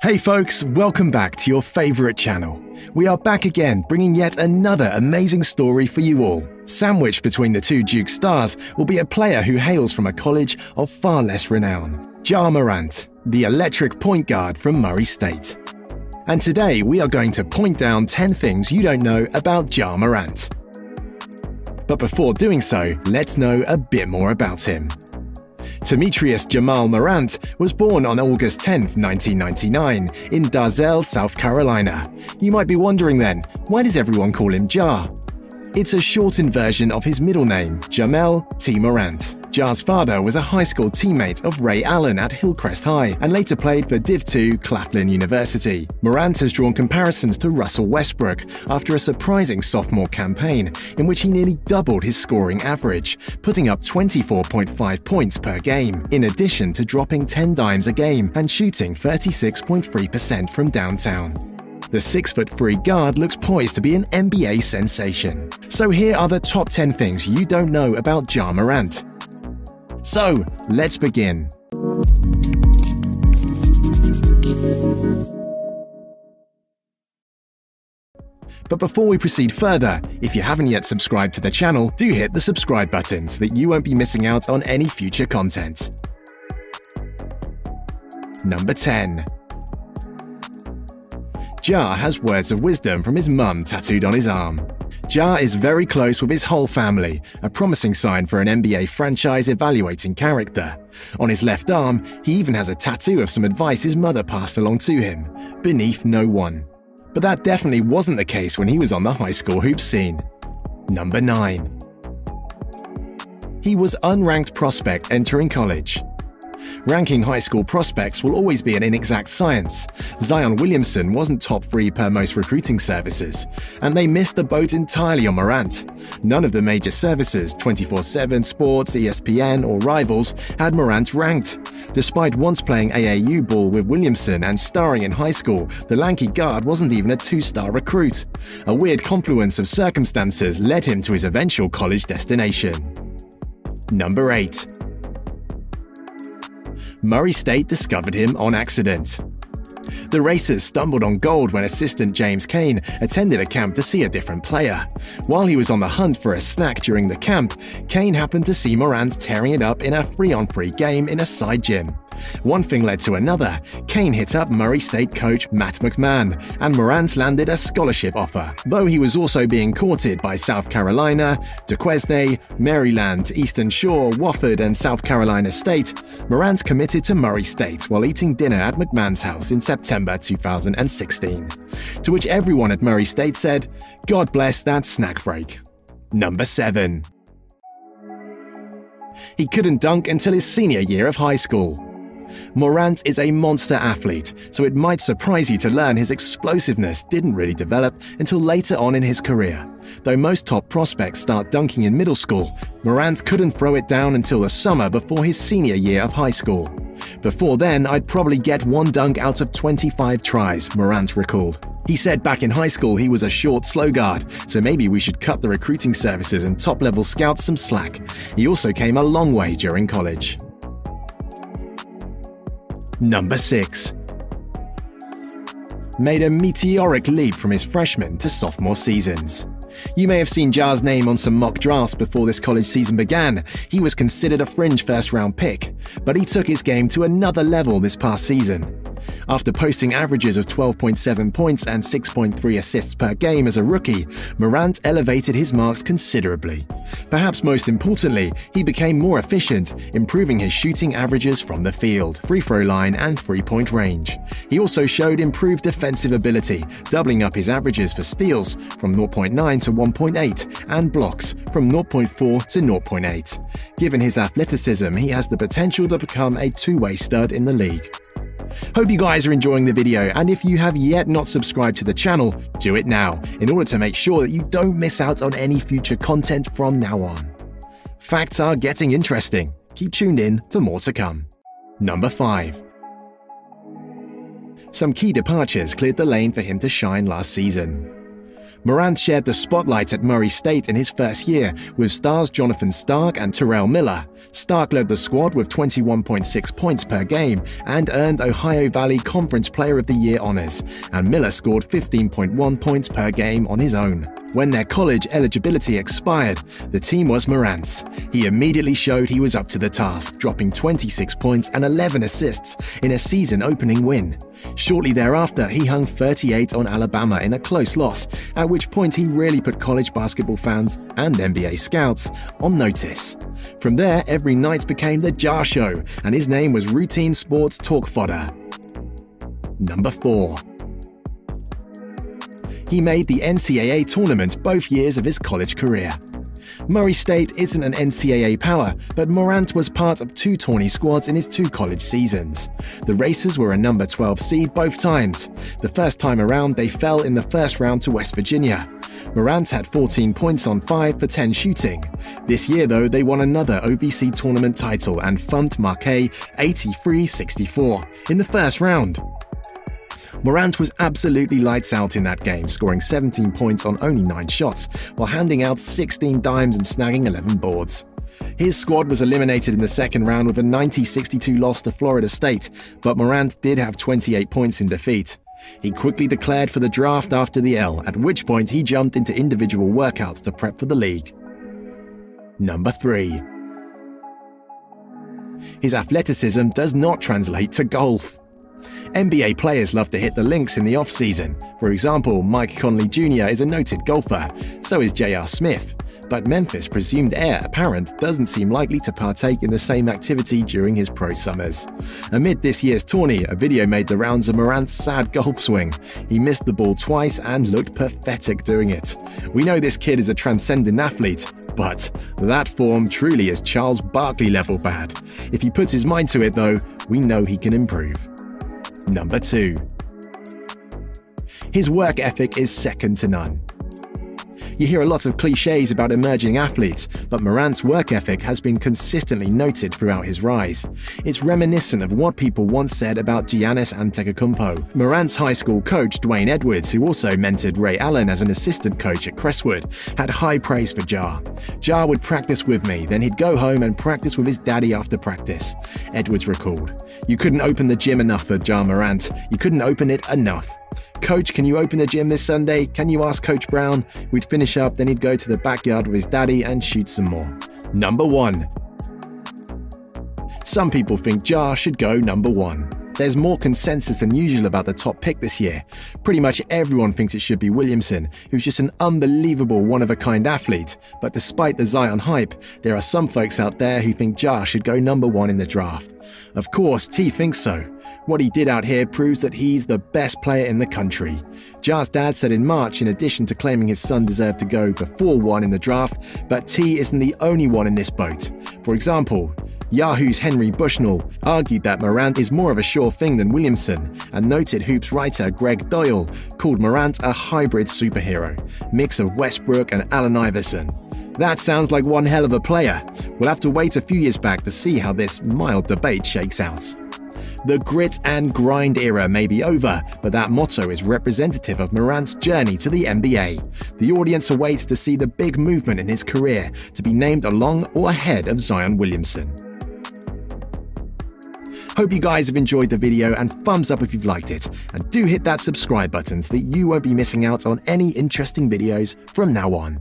Hey folks, welcome back to your favourite channel. We are back again bringing yet another amazing story for you all. Sandwiched between the two Duke stars will be a player who hails from a college of far less renown, Ja Morant, the electric point guard from Murray State. And today we are going to point down 10 things you don't know about Ja Morant. But before doing so, let's know a bit more about him. Temetrius Jamel Morant was born on August 10, 1999, in Dalzell, South Carolina. You might be wondering then, why does everyone call him Ja? It's a shortened version of his middle name, Jamel T. Morant. Ja's father was a high school teammate of Ray Allen at Hillcrest High and later played for Div 2 Claflin University. Morant has drawn comparisons to Russell Westbrook after a surprising sophomore campaign in which he nearly doubled his scoring average, putting up 24.5 points per game, in addition to dropping 10 dimes a game and shooting 36.3% from downtown. The 6'3" guard looks poised to be an NBA sensation. So here are the top 10 things you don't know about Ja Morant. So, let's begin. But before we proceed further, if you haven't yet subscribed to the channel, do hit the subscribe button so that you won't be missing out on any future content. Number 10. Ja has words of wisdom from his mum tattooed on his arm. Ja is very close with his whole family, a promising sign for an NBA franchise evaluating character. On his left arm, he even has a tattoo of some advice his mother passed along to him, "Beneath no one." But that definitely wasn't the case when he was on the high school hoop scene. Number 9. He was unranked prospect entering college. Ranking high school prospects will always be an inexact science. Zion Williamson wasn't top 3 per most recruiting services, and they missed the boat entirely on Morant. None of the major services, 24/7 Sports, ESPN, or Rivals, had Morant ranked. Despite once playing AAU ball with Williamson and starring in high school, the lanky guard wasn't even a 2-star recruit. A weird confluence of circumstances led him to his eventual college destination. Number 8. Murray State discovered him on accident. The Racers stumbled on gold when assistant James Kane attended a camp to see a different player. While he was on the hunt for a snack during the camp, Kane happened to see Morant tearing it up in a 3-on-3 game in a side gym. One thing led to another. Kane hit up Murray State coach Matt McMahon, and Morant landed a scholarship offer. Though he was also being courted by South Carolina, Duquesne, Maryland, Eastern Shore, Wofford, and South Carolina State, Morant committed to Murray State while eating dinner at McMahon's house in September 2016. To which everyone at Murray State said, "God bless that snack break." Number 7. He couldn't dunk until his senior year of high school. Morant is a monster athlete, so it might surprise you to learn his explosiveness didn't really develop until later on in his career. Though most top prospects start dunking in middle school, Morant couldn't throw it down until the summer before his senior year of high school. "Before then, I'd probably get 1 dunk out of 25 tries," Morant recalled. He said back in high school he was a short, slow guard, so maybe we should cut the recruiting services and top-level scouts some slack. He also came a long way during college. Number 6. Made a meteoric leap from his freshman to sophomore seasons. You may have seen Ja's name on some mock drafts before this college season began. He was considered a fringe first-round pick, but he took his game to another level this past season. After posting averages of 12.7 points and 6.3 assists per game as a rookie, Morant elevated his marks considerably. Perhaps most importantly, he became more efficient, improving his shooting averages from the field, free throw line, and three-point range. He also showed improved defensive ability, doubling up his averages for steals from 0.9 to 1.8 and blocks from 0.4 to 0.8. Given his athleticism, he has the potential to become a two-way stud in the league. Hope you guys are enjoying the video, and if you have yet not subscribed to the channel, do it now in order to make sure that you don't miss out on any future content from now on. Facts are getting interesting. Keep tuned in for more to come. Number 5. Some key departures cleared the lane for him to shine last season. Morant shared the spotlight at Murray State in his first year with stars Jonathan Stark and Terrell Miller. Stark led the squad with 21.6 points per game and earned Ohio Valley Conference Player of the Year honors, and Miller scored 15.1 points per game on his own. When their college eligibility expired, the team was Morant's. He immediately showed he was up to the task, dropping 26 points and 11 assists in a season-opening win. Shortly thereafter, he hung 38 on Alabama in a close loss, at which point he really put college basketball fans and NBA scouts on notice. From there, every night became the Ja Show, and his name was routine sports talk fodder. Number 4. He made the NCAA Tournament both years of his college career. Murray State isn't an NCAA power, but Morant was part of 2 tourney squads in his 2 college seasons. The Racers were a number 12 seed both times. The first time around, they fell in the first round to West Virginia. Morant had 14 points on 5 for 10 shooting. This year, though, they won another OVC tournament title and thumped Marquette 83-64 in the first round. Morant was absolutely lights out in that game, scoring 17 points on only 9 shots, while handing out 16 dimes and snagging 11 boards. His squad was eliminated in the second round with a 90-62 loss to Florida State, but Morant did have 28 points in defeat. He quickly declared for the draft after the L, at which point he jumped into individual workouts to prep for the league. Number 3. His athleticism does not translate to golf. NBA players love to hit the links in the off-season. For example, Mike Conley Jr. is a noted golfer, so is J.R. Smith. But Memphis' presumed heir apparent doesn't seem likely to partake in the same activity during his pro summers. Amid this year's tourney, a video made the rounds of Morant's sad golf swing. He missed the ball twice and looked pathetic doing it. We know this kid is a transcendent athlete, but that form truly is Charles Barkley level bad. If he puts his mind to it though, we know he can improve. Number 2. His work ethic is second to none. You hear a lot of cliches about emerging athletes, but Morant's work ethic has been consistently noted throughout his rise. It's reminiscent of what people once said about Giannis Antetokounmpo. Morant's high school coach, Dwayne Edwards, who also mentored Ray Allen as an assistant coach at Crestwood, had high praise for Ja. Ja would practice with me, then he'd go home and practice with his daddy after practice. Edwards recalled, "You couldn't open the gym enough for Ja Morant. You couldn't open it enough. Coach, can you open the gym this Sunday? Can you ask Coach Brown?" We'd finish up, then he'd go to the backyard with his daddy and shoot some more. Number 1. Some people think Ja should go number 1. There's more consensus than usual about the top pick this year. Pretty much everyone thinks it should be Williamson, who's just an unbelievable one-of-a-kind athlete. But despite the Zion hype, there are some folks out there who think Ja should go number 1 in the draft. Of course, T thinks so. What he did out here proves that he's the best player in the country. Ja's dad said in March, in addition to claiming his son deserved to go before 1 in the draft, but T isn't the only one in this boat. For example, Yahoo's Henry Bushnell argued that Morant is more of a sure thing than Williamson, and noted Hoops writer Greg Doyle called Morant a hybrid superhero, mix of Westbrook and Allen Iverson. That sounds like one hell of a player. We'll have to wait a few years back to see how this mild debate shakes out. The grit and grind era may be over, but that motto is representative of Morant's journey to the NBA. The audience awaits to see the big movement in his career to be named along or ahead of Zion Williamson. Hope you guys have enjoyed the video, and thumbs up if you've liked it, and do hit that subscribe button so that you won't be missing out on any interesting videos from now on.